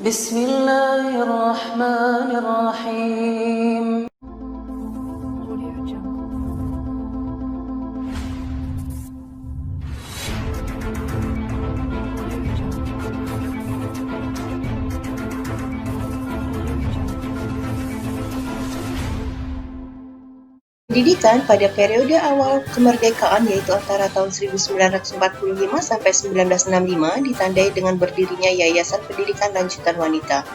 بسم الله الرحمن الرحيم. Pendidikan pada periode awal kemerdekaan yaitu antara tahun 1945 sampai 1965 ditandai dengan berdirinya Yayasan Pendidikan Lanjutan Wanita.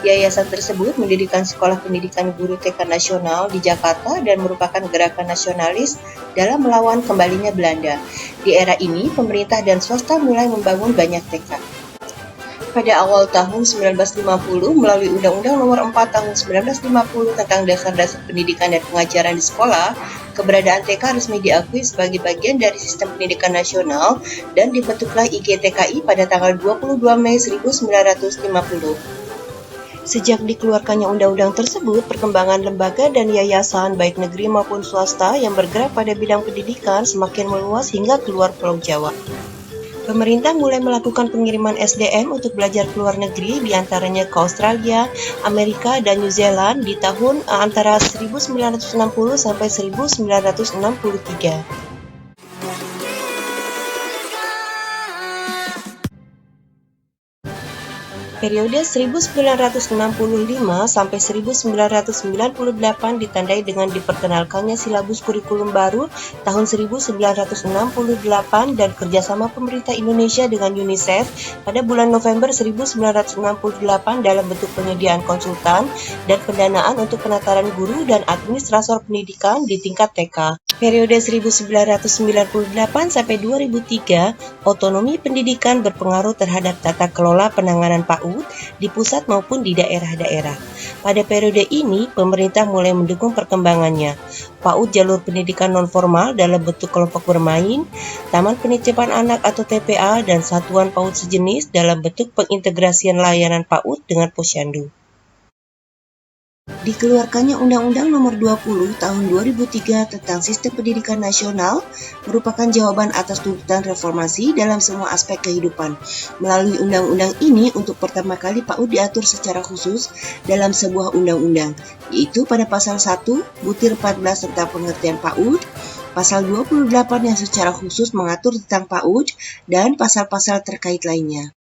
Yayasan tersebut mendirikan sekolah pendidikan guru TK nasional di Jakarta dan merupakan gerakan nasionalis dalam melawan kembalinya Belanda. Di era ini, pemerintah dan swasta mulai membangun banyak TK. Pada awal tahun 1950 melalui Undang-Undang Nomor 4 Tahun 1950 tentang Dasar-Dasar Pendidikan dan Pengajaran di Sekolah, keberadaan TK resmi diakui sebagai bagian dari sistem pendidikan nasional dan dibentuklah IGTKI pada tanggal 22 Mei 1950. Sejak dikeluarkannya undang-undang tersebut, perkembangan lembaga dan yayasan baik negeri maupun swasta yang bergerak pada bidang pendidikan semakin meluas hingga keluar Pulau Jawa. Pemerintah mulai melakukan pengiriman SDM untuk belajar ke luar negeri, diantaranya ke Australia, Amerika, dan New Zealand di tahun antara 1960 sampai 1963. Periode 1965 sampai 1998 ditandai dengan diperkenalkannya silabus kurikulum baru tahun 1968 dan kerjasama pemerintah Indonesia dengan UNICEF pada bulan November 1968 dalam bentuk penyediaan konsultan dan pendanaan untuk penataran guru dan administrator pendidikan di tingkat TK. Periode 1998 sampai 2003, otonomi pendidikan berpengaruh terhadap tata kelola penanganan PAUD di pusat maupun di daerah-daerah. Pada periode ini, pemerintah mulai mendukung perkembangannya. PAUD jalur pendidikan non-formal dalam bentuk kelompok bermain, taman penitipan anak atau TPA, dan satuan PAUD sejenis dalam bentuk pengintegrasian layanan PAUD dengan posyandu. Dikeluarkannya Undang-Undang Nomor 20 Tahun 2003 tentang Sistem Pendidikan Nasional merupakan jawaban atas tuntutan reformasi dalam semua aspek kehidupan. Melalui undang-undang ini, untuk pertama kali PAUD diatur secara khusus dalam sebuah undang-undang, yaitu pada pasal 1, butir 14 tentang pengertian PAUD, pasal 28 yang secara khusus mengatur tentang PAUD, dan pasal-pasal terkait lainnya.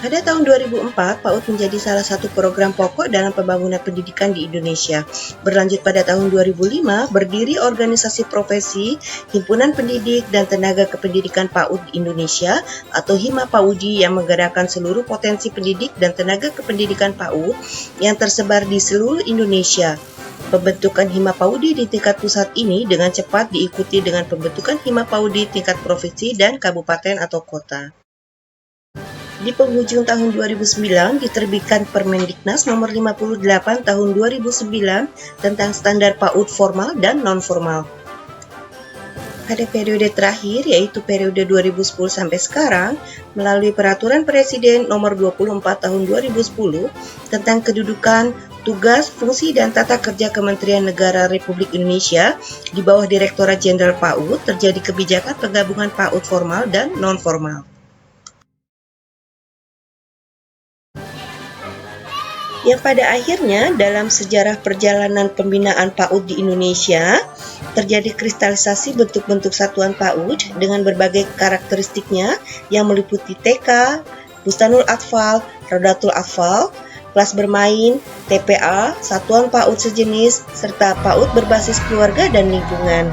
Pada tahun 2004, PAUD menjadi salah satu program pokok dalam pembangunan pendidikan di Indonesia. Berlanjut pada tahun 2005, berdiri organisasi profesi, Himpunan Pendidik dan Tenaga Kependidikan PAUD di Indonesia atau HIMA-PAUDI yang menggerakkan seluruh potensi pendidik dan tenaga kependidikan PAUD yang tersebar di seluruh Indonesia. Pembentukan HIMA-PAUDI di tingkat pusat ini dengan cepat diikuti dengan pembentukan HIMA-PAUDI tingkat provinsi dan kabupaten atau kota. Di penghujung tahun 2009 diterbitkan Permendiknas Nomor 58 Tahun 2009 tentang standar PAUD formal dan non-formal. Pada periode terakhir, yaitu periode 2010 sampai sekarang, melalui Peraturan Presiden Nomor 24 Tahun 2010 tentang kedudukan, tugas, fungsi, dan tata kerja Kementerian Negara Republik Indonesia di bawah Direktorat Jenderal PAUD, terjadi kebijakan penggabungan PAUD formal dan non-formal. Yang pada akhirnya dalam sejarah perjalanan pembinaan PAUD di Indonesia, terjadi kristalisasi bentuk-bentuk satuan PAUD dengan berbagai karakteristiknya yang meliputi TK, Bustanul Atfal, Rodatul Atfal, kelas bermain, TPA, satuan PAUD sejenis, serta PAUD berbasis keluarga dan lingkungan.